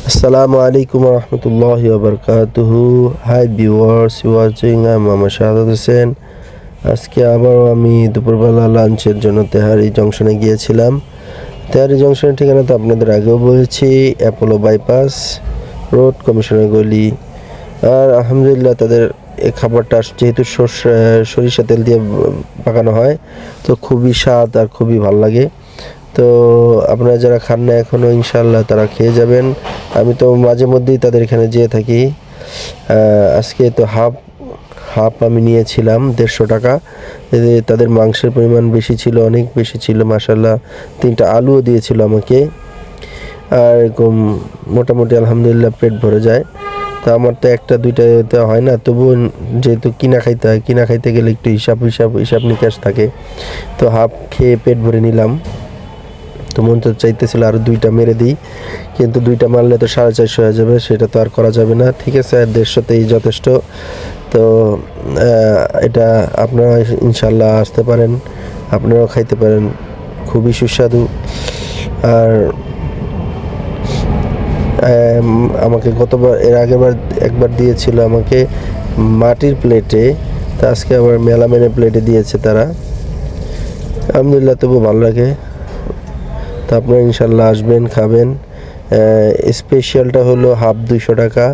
Assalamu alaikum warahmatullahi wabarakatuh. Hi viewers, watching I'm Muhammad Shahzad Hussein. আজকে আবারও আমি দুপুরবেলা লাঞ্চের জন্য তেহারি জংশনে গিয়েছিলাম। তেহারি জংশনের ঠিকানা তো আপনাদের আগেও বলেছি, অ্যাপোলো বাইপাস রোড, কমিশনার গলি। আর আলহামদুলিল্লাহ তাদের এই খাবারটা যেহেতু সরিষা তেল দিয়ে পাকানো হয়, তো খুবই স্বাদ আর খুবই ভালো লাগে। তো আপনারা যারা খান না এখনও, ইনশাআল্লাহ তারা খেয়ে যাবেন। আমি তো মাঝে মধ্যেই তাদের এখানে যেয়ে থাকি। আজকে তো হাফ আমি নিয়েছিলাম 150 টাকা। তাদের মাংসের পরিমাণ বেশি ছিল, অনেক বেশি ছিল মাশাআল্লাহ। 3টা আলুও দিয়েছিল আমাকে। আর এরকম মোটামুটি আলহামদুলিল্লাহ পেট ভরে যায়। তো আমার তো একটা দুইটা হয় না, তবুও যেহেতু কিনা খাইতে হয়, কিনা খাইতে গেলে একটু হিসাব নিকাশ থাকে। তো হাফ খেয়ে পেট ভরে নিলাম। তো মন তো চাইতেছিল আরও 2টা মেরে দিই, কিন্তু 2টা মারলে তো 450 হয়ে যাবে, সেটা তো আর করা যাবে না। ঠিক আছে, 150তেই যথেষ্ট। তো এটা আপনারা ইনশাল্লাহ আসতে পারেন, আপনারাও খাইতে পারেন, খুবই সুস্বাদু। আর আমাকে এর আগেরবার একবার দিয়েছিল আমাকে মাটির প্লেটে, তো আজকে আবার মেলামেনের প্লেটে দিয়েছে তারা। আলহামদুলিল্লাহ, তবু ভালো লাগে। তো আপনারা ইনশাল্লাহ আসবেন, খাবেন। স্পেশালটা হলো হাফ 200 টাকা,